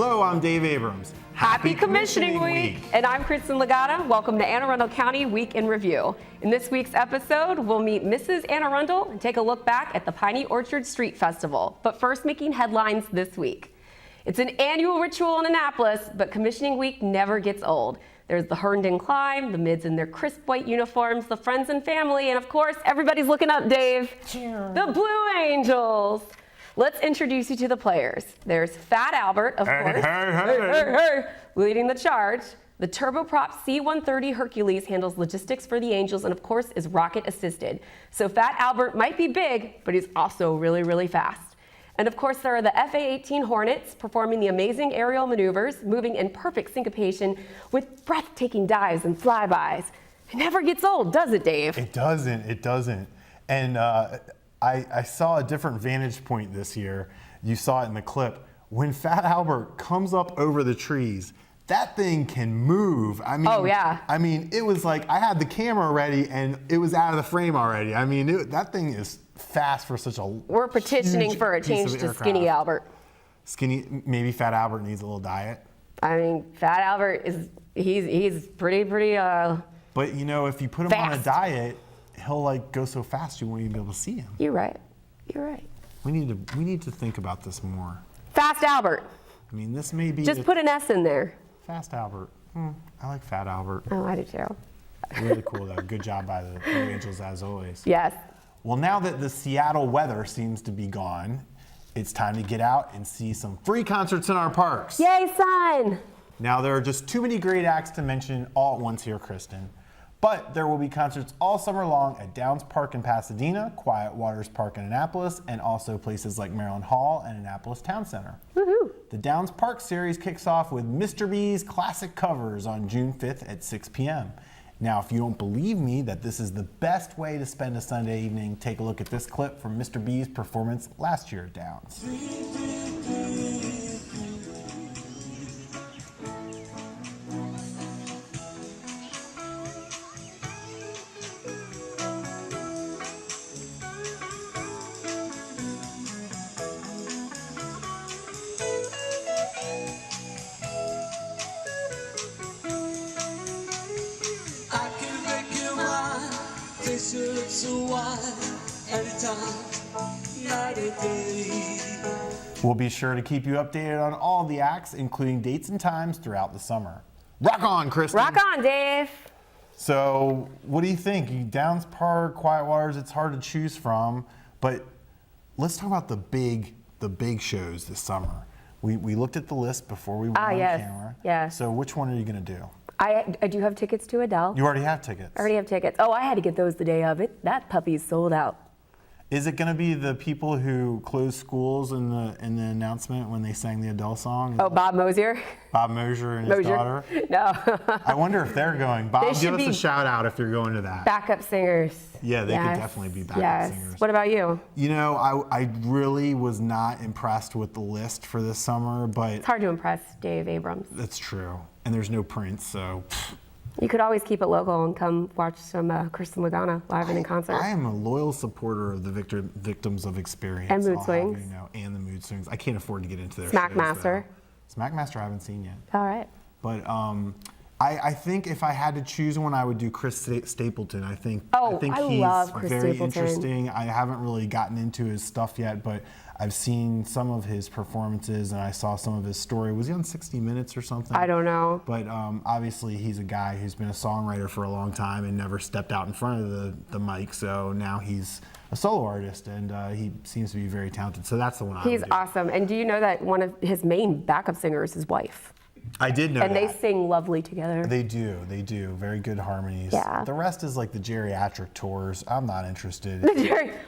Hello, I'm Dave Abrams. Happy Commissioning Week! And I'm Kristin. Welcome to Anne Arundel County Week in Review. In this week's episode, we'll meet Mrs. Anne Arundel and take a look back at the Piney Orchard Street Festival. But first, making headlines this week. It's an annual ritual in Annapolis, but Commissioning Week never gets old. There's the Arundel climb, the mids in their crisp white uniforms, the friends and family, and of course, everybody's looking up, Dave. Cheer. The Blue Angels. Let's introduce you to the players. There's Fat Albert, of course, leading the charge. The turboprop C-130 Hercules handles logistics for the Angels and, of course, is rocket assisted. So Fat Albert might be big, but he's also really, really fast. And, of course, there are the FA-18 Hornets performing the amazing aerial maneuvers, moving in perfect syncopation with breathtaking dives and flybys. It never gets old, does it, Dave? It doesn't. And I saw a different vantage point this year. You saw it in the clip. When Fat Albert comes up over the trees, that thing can move. I mean, oh, yeah. I mean, it was like I had the camera ready and it was out of the frame already. I mean, that thing is fast for such a We're petitioning for a change to Skinny Albert. Maybe Fat Albert needs a little diet. I mean, Fat Albert he's pretty But you know, if you put him on a diet, he'll like go so fast you won't even be able to see him. You're right. We need to think about this more. Fast Albert. I mean, this may be just put an S in there. Fast Albert. I like Fat Albert. Oh, I do too. Really cool though. Good job by the Blue Angels as always. Yes. Well, now that the Seattle weather seems to be gone, it's time to get out and see some free concerts in our parks. Yay, son! Now, there are just too many great acts to mention all at once here, Kristin. But there will be concerts all summer long at Downs Park in Pasadena, Quiet Waters Park in Annapolis, and also places like Maryland Hall and Annapolis Town Center. Woohoo! The Downs Park series kicks off with Mr. B's classic covers on June 5th at 6 p.m. Now, if you don't believe me that this is the best way to spend a Sunday evening, take a look at this clip from Mr. B's performance last year at Downs. We'll be sure to keep you updated on all the acts, including dates and times throughout the summer. Rock on, Kristin. Rock on, Dave. So, what do you think? Downs Park, Quiet Waters, it's hard to choose from, but let's talk about the big shows this summer. We looked at the list before we went on camera. Yes. So, which one are you going to do? I do have tickets to Adele. You already have tickets. I already have tickets. Oh, I had to get those the day of it. That puppy's sold out. Is it going to be the people who closed schools in the announcement when they sang the Adele song? Oh, Bob Mosier? Bob Mosier and his daughter? No. I wonder if they're going. Bob, give us a shout out if you're going to that. Backup singers. Yeah, they could definitely be backup singers. What about you? You know, I really was not impressed with the list for this summer, but... It's hard to impress Dave Abrams. That's true. And there's no Prince, so... You could always keep it local and come watch some Kristin live and in concert. I am a loyal supporter of the victims of experience. And Mood Swings. And the Mood Swings. I can't afford to get into their Smackmaster. Smackmaster I haven't seen yet. All right. But I think if I had to choose one, I would do Chris Stapleton. I think he's very interesting. I haven't really gotten into his stuff yet, but I've seen some of his performances and I saw some of his story. Was he on 60 Minutes or something? I don't know. But obviously he's a guy who's been a songwriter for a long time and never stepped out in front of the mic. So now he's a solo artist and he seems to be very talented. So that's the one I would do. He's awesome. And do you know that one of his main backup singers is his wife? I did know that. And they sing lovely together. They do. Very good harmonies. Yeah. The rest is like the geriatric tours. I'm not interested.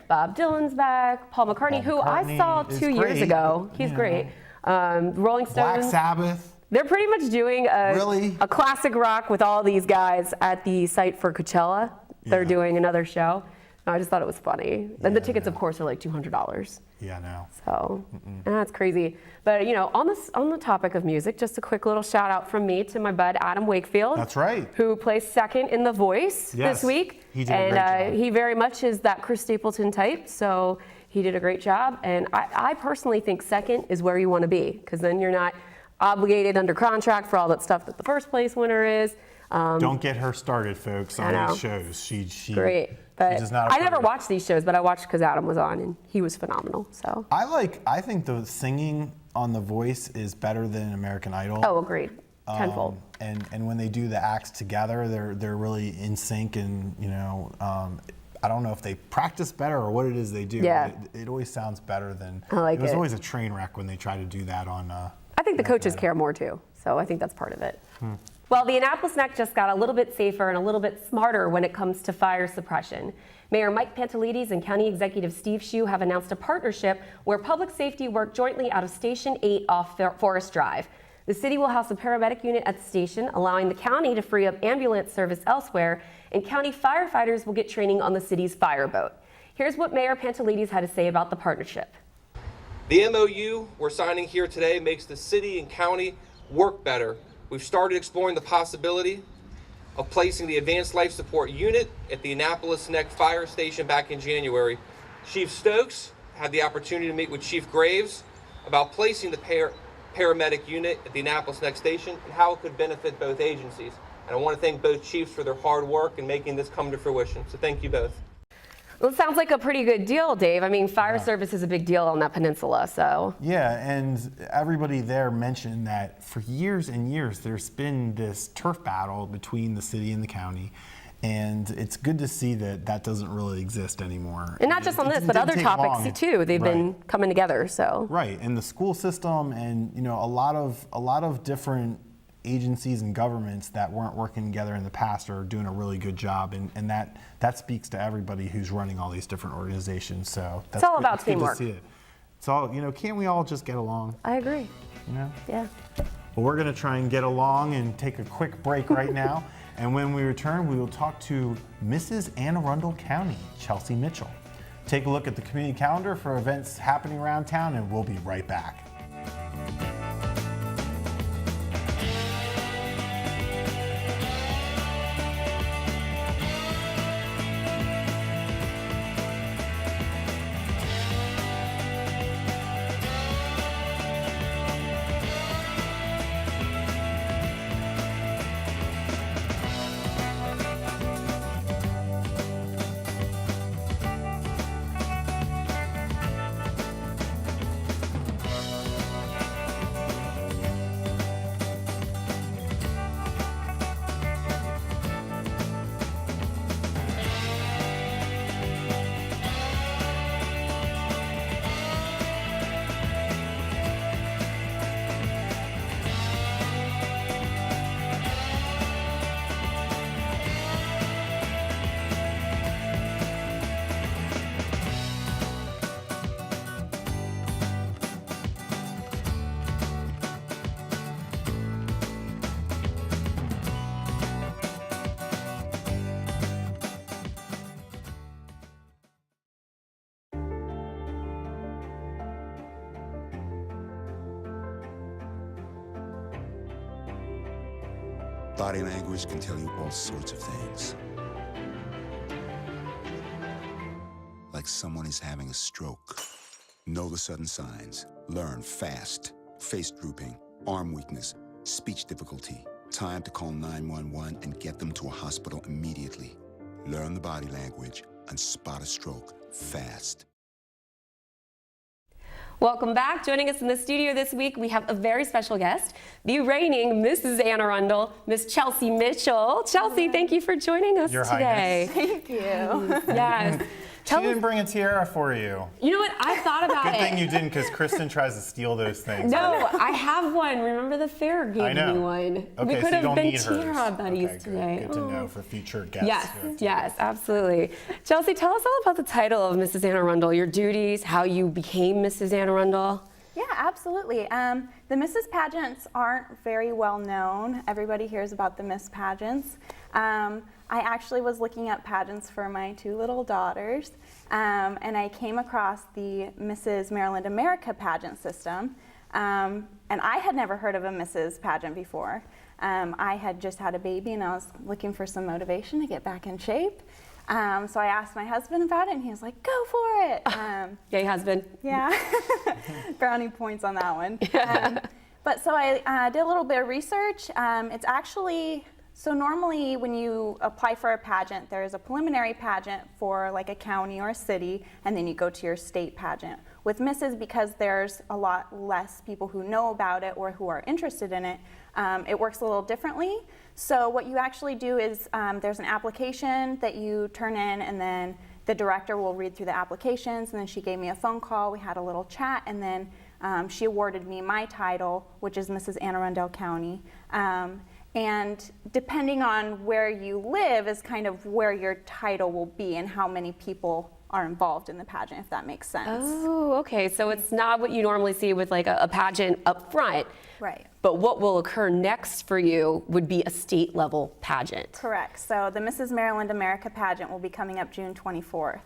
Bob Dylan's back. Paul McCartney, who I saw 2 years ago. He's great. Rolling Stones. Black Sabbath. They're pretty much doing a classic rock with all these guys at the site for Coachella. They're doing another show. I just thought it was funny. And the tickets, of course, are like $200. Yeah, no. So that's crazy. But you know, on the topic of music, just a quick little shout out from me to my bud Adam Wakefield. That's right. Who placed second in The Voice this week. He did a great job. He very much is that Chris Stapleton type. So he did a great job. And I personally think second is where you want to be, because then you're not obligated under contract for all that stuff that the first place winner is. Don't get her started, folks, on these shows. She great. But she does not I never watched these shows, but I watched because Adam was on, and he was phenomenal. So I think the singing on The Voice is better than American Idol. Oh, agreed. Tenfold. And when they do the acts together, they're really in sync, and I don't know if they practice better or what it is they do. Yeah. It always sounds better than. I like it was it. always a train wreck when they try to do that on. I think the coaches care more too, so I think that's part of it. Well, the Annapolis Neck just got a little bit safer and a little bit smarter when it comes to fire suppression. Mayor Mike Pantelides and County Executive Steve Shue have announced a partnership where public safety work jointly out of Station 8 off Forest Drive. The city will house a paramedic unit at the station, allowing the county to free up ambulance service elsewhere, and county firefighters will get training on the city's fireboat. Here's what Mayor Pantelides had to say about the partnership. The MOU we're signing here today makes the city and county work better. We've started exploring the possibility of placing the Advanced Life Support Unit at the Annapolis Neck Fire Station back in January. Chief Stokes had the opportunity to meet with Chief Graves about placing the paramedic unit at the Annapolis Neck Station and how it could benefit both agencies. And I want to thank both chiefs for their hard work in making this come to fruition. So thank you both. Well, it sounds like a pretty good deal, Dave. I mean, fire service is a big deal on that peninsula, so. Yeah, and everybody there mentioned that for years and years, there's been this turf battle between the city and the county. And it's good to see that that doesn't really exist anymore. And not just on this, but other topics too. They've been coming together, so. Right, and the school system and, a lot of different agencies and governments that weren't working together in the past are doing a really good job, and that speaks to everybody who's running all these different organizations. So that's it's all about teamwork. Good to see it. It's all, can't we all just get along? I agree. Yeah. Well, we're gonna try and get along and take a quick break right now. And when we return, we will talk to Mrs. Anne Arundel County, Chelsea Mitchell. Take a look at the community calendar for events happening around town, and we'll be right back. Body language can tell you all sorts of things. Like someone is having a stroke. Know the sudden signs. Learn fast. Face drooping, arm weakness, speech difficulty. Time to call 911 and get them to a hospital immediately. Learn the body language and spot a stroke fast. Welcome back. Joining us in the studio this week, we have a very special guest, the reigning Mrs. Anne Arundel, Miss Chelsea Mitchell. Chelsea, thank you for joining us today. Thank you. Yes. She didn't bring a tiara for you. You know what? I thought about it. Good thing you didn't, because Kristin tries to steal those things. No, I have one. Remember the fair gave me one. Okay, we could so you don't have been need tiara hers. buddies Okay, today. Good to know for future guests. Yes, yes, absolutely. Chelsea, tell us all about the title of Mrs. Anne Arundel, your duties, how you became Mrs. Anne Arundel. Yeah, absolutely. The Mrs. Pageants aren't very well known. Everybody hears about the Miss Pageants. I actually was looking up pageants for my two little daughters, and I came across the Mrs. Maryland America pageant system, and I had never heard of a Mrs. pageant before. I had just had a baby, and I was looking for some motivation to get back in shape. So I asked my husband about it, and he was like, go for it. Yay, husband. Yeah, brownie points on that one. But so I did a little bit of research. It's actually, so normally when you apply for a pageant, there's a preliminary pageant for like a county or a city, and then you go to your state pageant. With Mrs., because there's a lot less people who know about it or who are interested in it, it works a little differently. So what you actually do is there's an application that you turn in, and then the director will read through the applications, and then she gave me a phone call, we had a little chat, and then she awarded me my title, which is Mrs. Arundel County. And depending on where you live is kind of where your title will be and how many people are involved in the pageant, if that makes sense. Oh, okay. So it's not what you normally see with like a pageant up front. Right. But what will occur next for you would be a state level pageant. Correct. So the Mrs. Maryland America pageant will be coming up June 24th.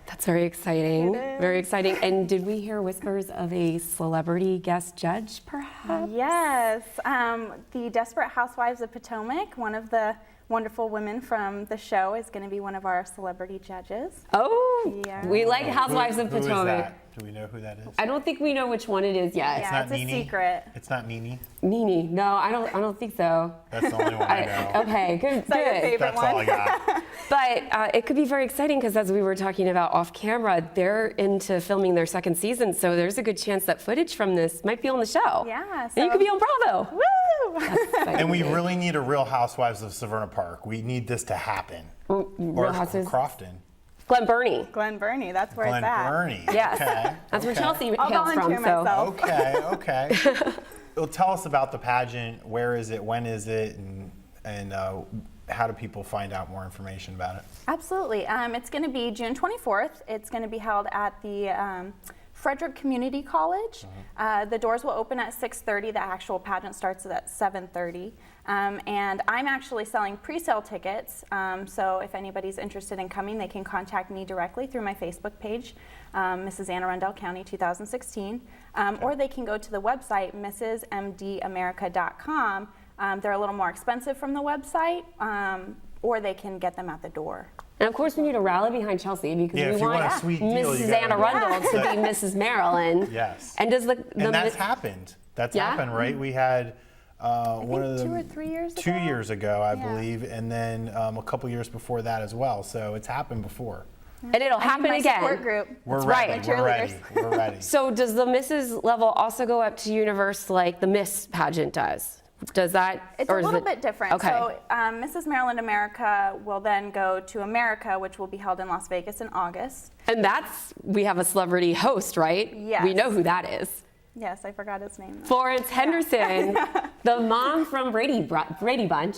That's very exciting. It is. Very exciting. And did we hear whispers of a celebrity guest judge, perhaps? Yes. The Desperate Housewives of Potomac, one of the wonderful women from the show, is going to be one of our celebrity judges. Oh, Yeah. we like Housewives of Who is Potomac. that? Do we know who that is? I don't think we know which one it is yet. Yeah, not it's a Nene? secret. It's not Nene? Nene. No, I don't think so. That's the only one I know. Okay, good. that your good. favorite? That's all I got. But it could be very exciting because, as we were talking about off camera, they're into filming their second season, so there's a good chance that footage from this might be on the show. Yeah. And you could be on Bravo. Woo! And we really need a Real Housewives of Severna Park. We need this to happen. Real Houses. Crofton. Glen Burnie. Glen Burnie, that's where Glen it's at. Burnie. Yes. Okay. That's where okay. Chelsea I'll hails from. volunteer myself. Okay. Well, tell us about the pageant. Where is it? When is it? And how do people find out more information about it? Absolutely. It's going to be June 24th. It's going to be held at the Frederick Community College. The doors will open at 6:30. The actual pageant starts at 7:30. And I'm actually selling pre-sale tickets. So if anybody's interested in coming, they can contact me directly through my Facebook page, Mrs. Anne Arundel County 2016. Or they can go to the website, mrsmdamerica.com. They're a little more expensive from the website, or they can get them at the door. And of course, we need to rally behind Chelsea because Yeah, we if you want want a sweet deal, you Mrs. gotta Anne Arundel to be Mrs. Maryland. Yes. And does the And that's Miss- happened. That's Yeah? happened, right? We had one of the 2 or 3 years ago. 2 years ago, I Yeah. believe, and then a couple years before that as well. So it's happened before. and it'll happen my again. support group. We're That's ready. right. We're ready. We're ready. So does the Mrs. level also go up to universe like the Miss pageant does? Does that? It's or a is little it- bit different. Okay. So Mrs. Maryland America will then go to America, which will be held in Las Vegas in August. And we have a celebrity host, right? Yes. We know who that is. Yes, I forgot his name. Florence Henderson, the mom from Brady Bunch,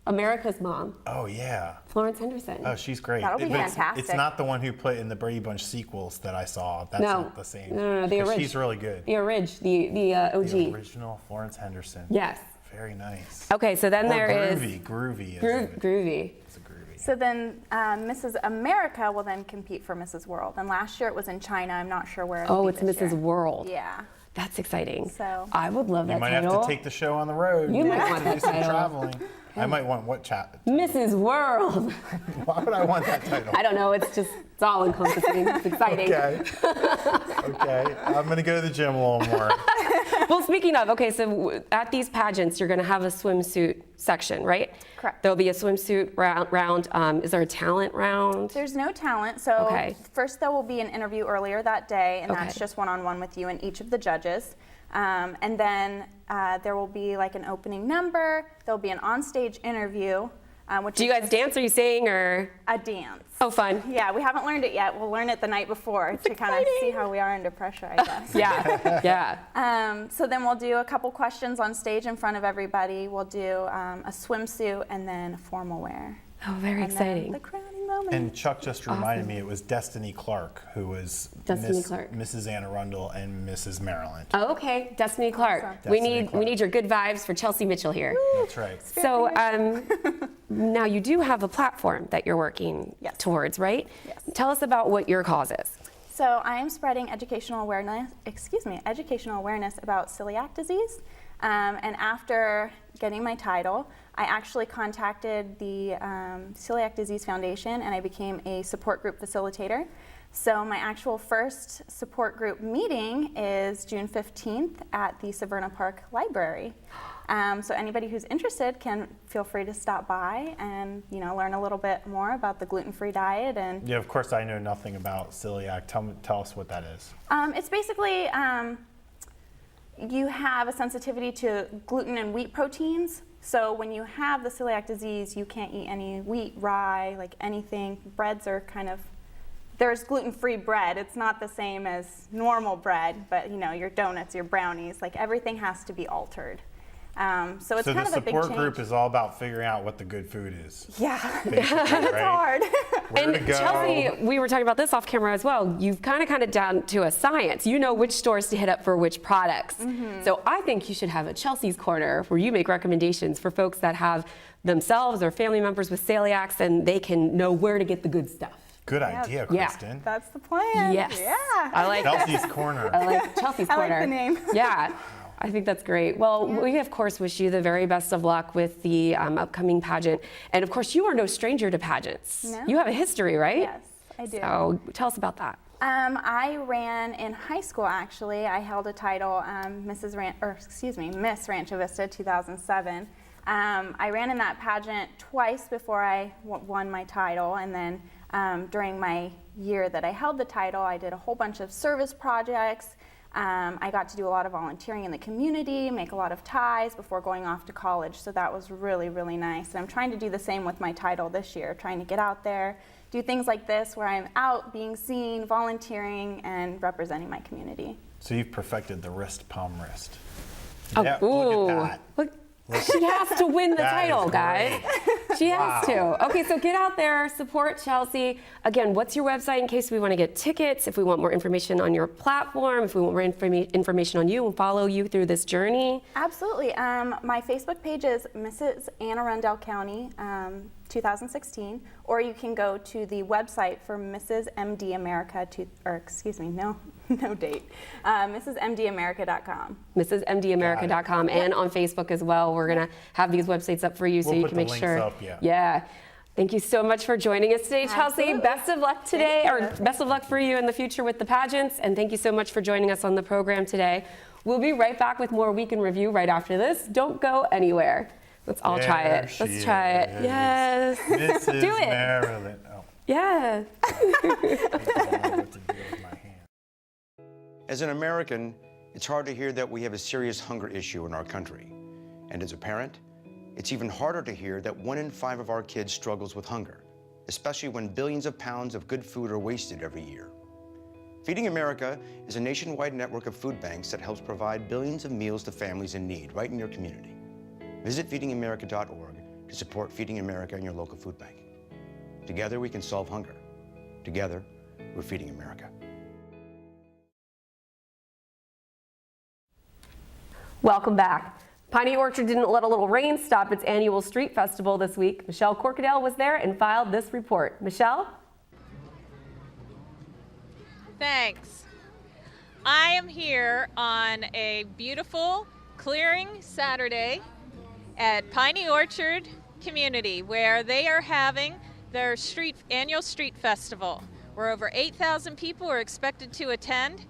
America's mom. Oh, yeah. Florence Henderson. Oh, she's great. That'll be But fantastic. It's not the one who put in the Brady Bunch sequels that I saw. That's No. not the same. No, the 'Cause original. She's really good. The OG. The original Florence Henderson. Yes. Very nice. Okay, so then Or there is groovy. Groovy. It's a groovy. So then Mrs. America will then compete for Mrs. World. And last year it was in China. I'm not sure where it'll Oh, be it's this Mrs. year. World. Yeah. That's exciting. So- I would love that You might title. have to take the show on the road. You might want do that some title. traveling. I might want what chat? Mrs. World. Why would I want that title? I don't know. It's all encompassing. It's exciting. Okay. Okay. I'm gonna go to the gym a little more. Well, speaking of, okay, so at these pageants, you're going to have a swimsuit section, right? Correct. There'll be a swimsuit round. Is there a talent round? There's no talent. So Okay. first there will be an interview earlier that day, and that's Okay. just one-on-one with you and each of the judges. And then there will be like an opening number. There'll be an onstage interview, which Do you is guys dance? Are you singing or? a dance. Oh, fun. Yeah, we haven't learned it yet. We'll learn it the night before to kind of exciting. see how we are under pressure, I guess. Yeah, yeah. So then we'll do a couple questions on stage in front of everybody. We'll do a swimsuit and then formal wear. Oh, very And then exciting. the crowning moment. And Chuck just reminded me it was Destiny Clark who was Destiny Clark. Mrs. Anne Arundel and Mrs. Maryland. Oh, okay, Destiny Clark. Awesome. We Destiny need Clark. your good vibes for Chelsea Mitchell here. That's right. So now you do have a platform that you're working Yes. towards, right? Yes. Tell us about what your cause is. So I am spreading educational awareness about celiac disease. And after getting my title, I actually contacted the Celiac Disease Foundation and I became a support group facilitator. So my actual first support group meeting is June 15th at the Severna Park Library. So anybody who's interested can feel free to stop by and learn a little bit more about the gluten-free diet. And yeah, of course I know nothing about celiac. Tell us what that is. It's basically you have a sensitivity to gluten and wheat proteins. So when you have the celiac disease, you can't eat any wheat, rye, like anything. Breads are kind of, there's gluten-free bread. It's not the same as normal bread, but your donuts, your brownies, like everything has to be altered. So it's kind of a big change. So the support group is all about figuring out what the good food is. Yeah, it's hard. And Chelsea, we were talking about this off camera as well. You've kind of down to a science. You know which stores to hit up for which products. Mm-hmm. So I think you should have a Chelsea's Corner where you make recommendations for folks that have themselves or family members with celiacs, and they can know where to get the good stuff. Good idea, Kristin. Yeah, that's the plan. Yes. Yeah. I like Chelsea's Corner. I like Chelsea's Corner. I like the name. Yeah. I think that's great. Well, we of course wish you the very best of luck with the upcoming pageant. And of course, you are no stranger to pageants. No. You have a history, right? Yes, I do. So tell us about that. I ran in high school, actually. I held a title, Miss Rancho Vista 2007. I ran in that pageant twice before I won my title, and then during my year that I held the title, I did a whole bunch of service projects. I got to do a lot of volunteering in the community, make a lot of ties before going off to college, so that was really, really nice. And I'm trying to do the same with my title this year, trying to get out there, do things like this where I'm out, being seen, volunteering, and representing my community. So you've perfected the palm wrist. Oh, yeah, ooh. Look at that. She has to win the title, guys. She has Wow. to. Okay, so get out there, support Chelsea. Again, what's your website in case we want to get tickets, if we want more information on your platform, if we want more information on you and follow you through this journey? Absolutely. My Facebook page is Mrs. Arundel County 2016, or you can go to the website for Mrs. MD America, no date, MrsMDAmerica.com. MrsMDAmerica.com and on Facebook as well. We're going to have these websites up for you so you can make sure. Up, yeah. Thank you so much for joining us today, Chelsea. Absolutely. Best of luck today, or best of luck for you in the future with the pageants. And thank you so much for joining us on the program today. We'll be right back with more Week in Review right after this. Don't go anywhere. Let's all try it. Let's try it. Yes. This is Do it. Maryland. Oh. Yeah. I don't know what to do with my hand. As an American, it's hard to hear that we have a serious hunger issue in our country. And as a parent, it's even harder to hear that 1 in 5 of our kids struggles with hunger, especially when billions of pounds of good food are wasted every year. Feeding America is a nationwide network of food banks that helps provide billions of meals to families in need right in your community. Visit feedingamerica.org to support Feeding America in your local food bank. Together we can solve hunger. Together, we're Feeding America. Welcome back. Piney Orchard didn't let a little rain stop its annual street festival this week. Michelle Corkadel was there and filed this report. Michelle? Thanks. I am here on a beautiful clearing Saturday at Piney Orchard Community, where they are having their annual street festival, where over 8,000 people are expected to attend.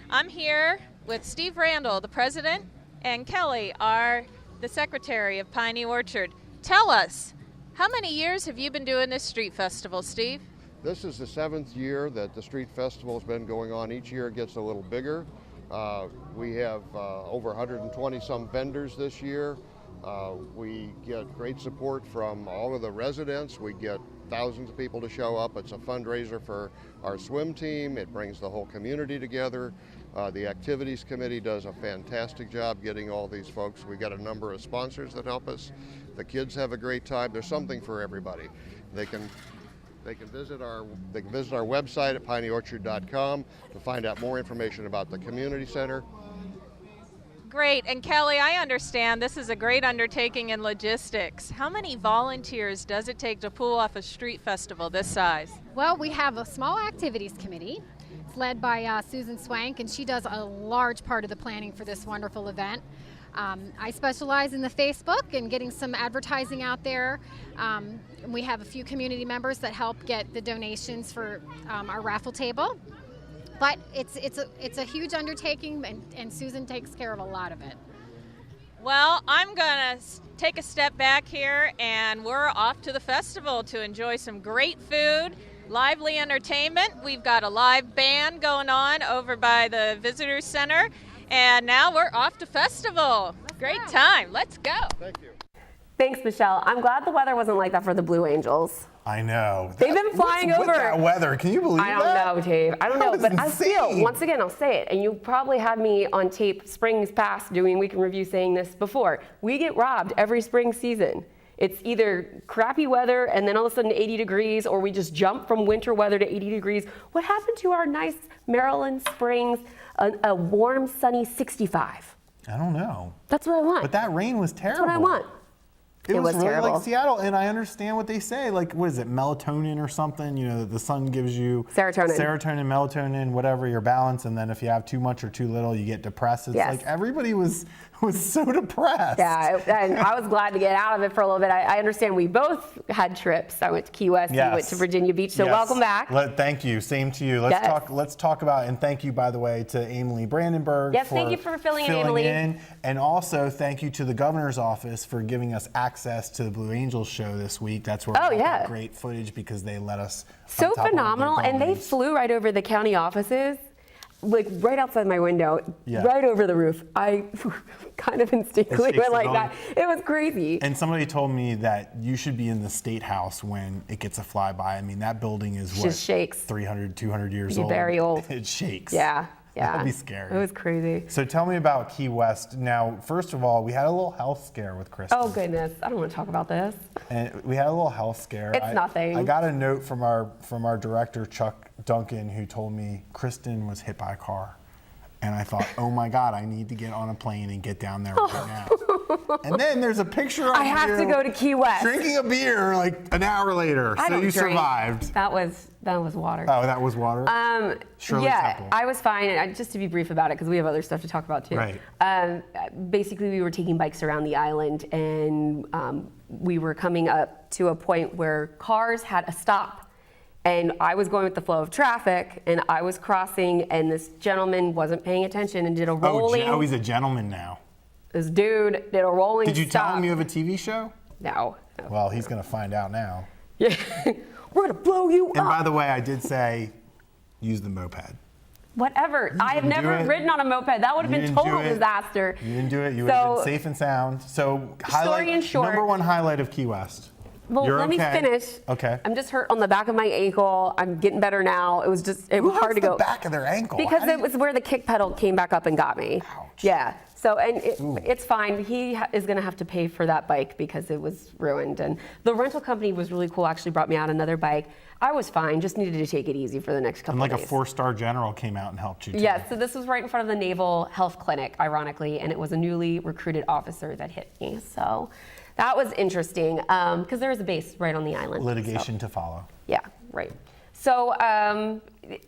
I'm here with Steve Randall, the president, and Kelly, the secretary of Piney Orchard. Tell us, how many years have you been doing this street festival, Steve? This is the 7th year that the street festival has been going on. Each year it gets a little bigger. We have over 120 some vendors this year. We get great support from all of the residents. We get thousands of people to show up. It's a fundraiser for our swim team. It brings the whole community together. The activities committee does a fantastic job getting all these folks. We got a number of sponsors that help us. The kids have a great time. There's something for everybody. They can visit our website at pineyorchard.com to find out more information about the community center. Great. And Kelly, I understand this is a great undertaking in logistics. How many volunteers does it take to pull off a street festival this size? Well, we have a small activities committee. It's led by Susan Swank, and she does a large part of the planning for this wonderful event. I specialize in the Facebook and getting some advertising out there. We have a few community members that help get the donations for our raffle table. But it's a huge undertaking, and Susan takes care of a lot of it. Well, I'm going to take a step back here, and we're off to the festival to enjoy some great food, lively entertainment. We've got a live band going on over by the Visitor Center, and now we're off to festival. Great time. Let's go. Thank you. Thanks, Michelle. I'm glad the weather wasn't like that for the Blue Angels. I know. They've been flying over. With that weather, can you believe that? I don't know, Dave. I don't know, but I insane. feel, once again, I'll say it, and you probably had me on tape springs past doing Week in Review saying this before. We get robbed every spring season. It's either crappy weather and then all of a sudden 80 degrees, or we just jump from winter weather to 80 degrees. What happened to our nice Maryland springs, a warm, sunny 65? I don't know. That's what I want. But that rain was terrible. That's what I want. It was really terrible. like Seattle, and I understand what they say. Like, what is it, melatonin or something? You know, the sun gives you serotonin, melatonin, whatever, your balance, and then if you have too much or too little, you get depressed. It's like everybody was so depressed. Yeah, and I was glad to get out of it for a little bit. I understand we both had trips. I went to Key West, you went to Virginia Beach, so welcome back. Thank you, same to you. Let's talk about, and thank you, by the way, to Emily Brandenburg. Yes, thank you for filling in, Emily. And also thank you to the governor's office for giving us access to the Blue Angels show this week. That's where we got great footage because they let us. So phenomenal, and they flew right over the county offices. Like right outside my window, right over the roof. I kind of instinctively went like that. It was crazy. And somebody told me that you should be in the State House when it gets a flyby. I mean, that building is just shakes. 300, 200 years old. Very old. It shakes. Yeah. That'd be scary. It was crazy. So tell me about Key West. Now, first of all, we had a little health scare with Kristin. Oh goodness, I don't want to talk about this. And we had a little health scare. It's nothing. I got a note from our director, Chuck Duncan, who told me Kristin was hit by a car. And I thought, oh my God, I need to get on a plane and get down there right now. And then there's a picture of I have to go to Key West. Drinking a beer like an hour later. So you survived. That was water. Oh, that was water? Shirley Temple. I was fine. And just to be brief about it, because we have other stuff to talk about too. Right. Basically, we were taking bikes around the island, and we were coming up to a point where cars had a stop. And I was going with the flow of traffic, and I was crossing, and this gentleman wasn't paying attention and did a rolling. Oh, he's a gentleman now. This dude did a rolling stop. Did you tell him you have a TV show? No. Well, he's going to find out now. Yeah. We're going to blow you up. And by the way, I did say, use the moped. Whatever. I have never ridden on a moped. That would have been total disaster. You didn't do it. You would have been safe and sound. So, story in short, number one highlight of Key West. Well, let me finish. Okay. I'm just hurt on the back of my ankle. I'm getting better now. It was hard to go. The back of their ankle? Because it was where the kick pedal came back up and got me. Ouch. Yeah. So, and it's fine. He is going to have to pay for that bike because it was ruined. And the rental company was really cool. Actually brought me out another bike. I was fine. Just needed to take it easy for the next couple of days. And like a 4-star general came out and helped you too. Yeah. So this was right in front of the Naval Health Clinic, ironically, and it was a newly recruited officer that hit me. So. That was interesting because there is a base right on the island. Litigation to follow. Yeah, right. So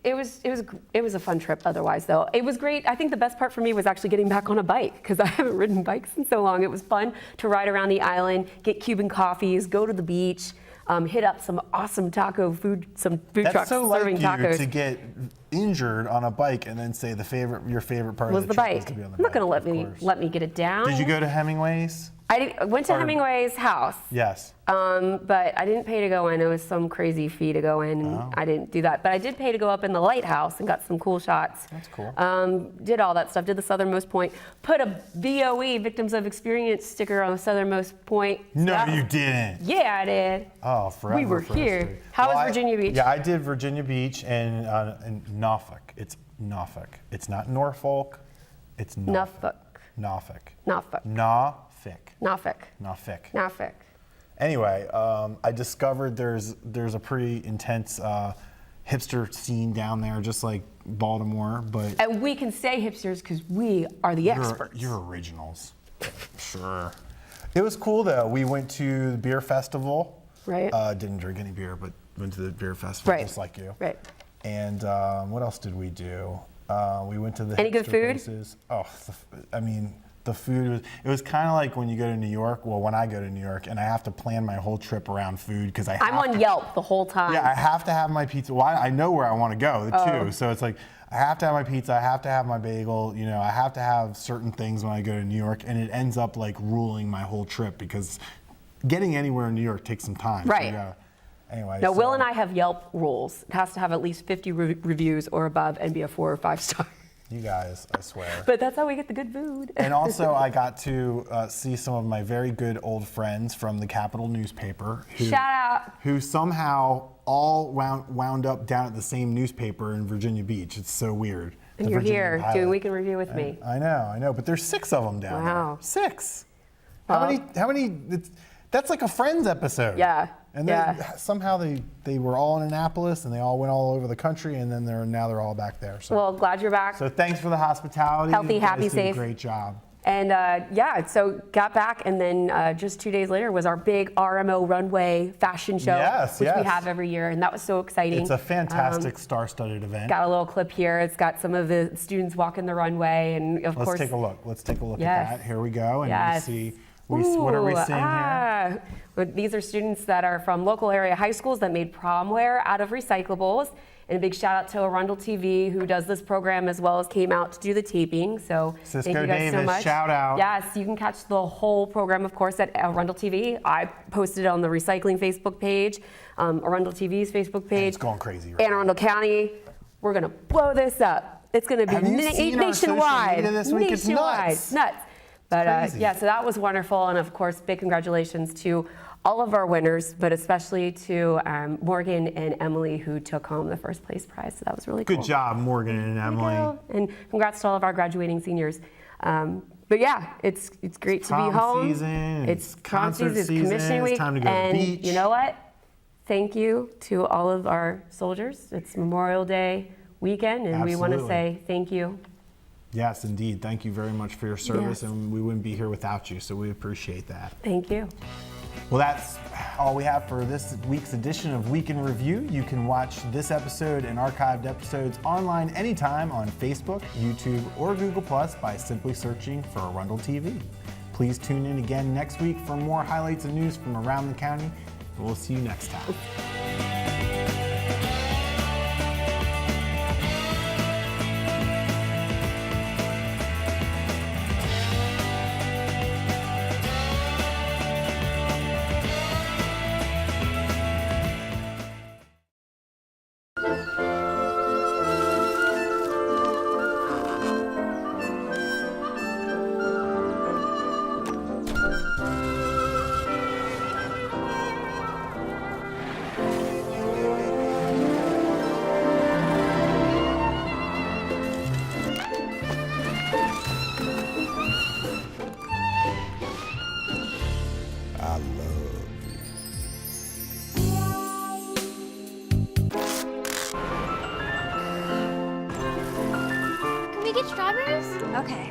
it was a fun trip. Otherwise, though, it was great. I think the best part for me was actually getting back on a bike because I haven't ridden bikes in so long. It was fun to ride around the island, get Cuban coffees, go to the beach, hit up some awesome taco food, some food trucks serving tacos. That's so like you to get injured on a bike and then say your favorite part of the trip was to be on the bike. I'm not going to let me get it down. Did you go to Hemingway's? I went to Hemingway's house. Yes. But I didn't pay to go in. It was some crazy fee to go in, and I didn't do that. But I did pay to go up in the lighthouse and got some cool shots. That's cool. Did all that stuff. Did the southernmost point. Put a VOE, Victims of Experience sticker on the southernmost point. No, you didn't. Yeah, I did. Oh, forever. We were here. How was Virginia Beach? Yeah, I did Virginia Beach and Norfolk. It's Norfolk. It's not Norfolk. It's Norfolk. Norfolk. Norfolk. Norfolk. Anyway, I discovered there's a pretty intense hipster scene down there, just like Baltimore. But and we can say hipsters because we are the experts. You're originals. Sure. It was cool though. We went to the beer festival. Right. Didn't drink any beer, but went to the beer festival just like you. Right. And what else did we do? We went to the any good food? Places. Oh, I mean. The food was kind of like when you go to New York. Well, when I go to New York and I have to plan my whole trip around food because I'm on Yelp the whole time. Yeah, I have to have my pizza. Well, I know where I want to go too. So it's like I have to have my pizza. I have to have my bagel. You know, I have to have certain things when I go to New York, and it ends up like ruling my whole trip because getting anywhere in New York takes some time. Right. So, anyway. Now, Will and I have Yelp rules. It has to have at least 50 reviews or above and be a 4 or 5 star. You guys, I swear. But that's how we get the good food. And also, I got to see some of my very good old friends from the Capital newspaper. Shout out. Who somehow all wound up down at the same newspaper in Virginia Beach. It's so weird. And you're here doing Week in Review with me. I know. But there's 6 of them down there. 6. How many? That's like a Friends episode. Yeah. And somehow they were all in Annapolis and they all went all over the country, and then now they're all back there. So. Well, glad you're back. So thanks for the hospitality. Healthy, happy, safe. Great job. And so got back, and then just 2 days later was our big RMO runway fashion show, which we have every year, and that was so exciting. It's a fantastic star-studded event. Got a little clip here. It's got some of the students walking the runway, and of course. Let's take a look. Let's take a look at that. Here we go, and yes. we see. What are we seeing here? These are students that are from local area high schools that made prom wear out of recyclables. And a big shout out to Arundel TV, who does this program as well as came out to do the taping. So Cisco thank you guys Davis, so much. Shout out. Yes, you can catch the whole program, of course, at Arundel TV. I posted it on the recycling Facebook page, Arundel TV's Facebook page. It's going crazy. Right? Anne Arundel County. We're gonna blow this up. It's gonna be nationwide. It's nuts. But so that was wonderful, and of course, big congratulations to all of our winners, but especially to Morgan and Emily, who took home the first place prize. So that was really cool. Good job, Morgan and Emily. And congrats to all of our graduating seniors. But yeah, it's great to be home. It's concert season. It's commissioning week. It's time to go to the beach. You know what? Thank you to all of our soldiers. It's Memorial Day weekend, and we want to say thank you. Yes, indeed. Thank you very much for your service, and we wouldn't be here without you, so we appreciate that. Thank you. Well, that's all we have for this week's edition of Week in Review. You can watch this episode and archived episodes online anytime on Facebook, YouTube, or Google Plus by simply searching for Arundel TV. Please tune in again next week for more highlights and news from around the county. We'll see you next time. Strawberries? Okay.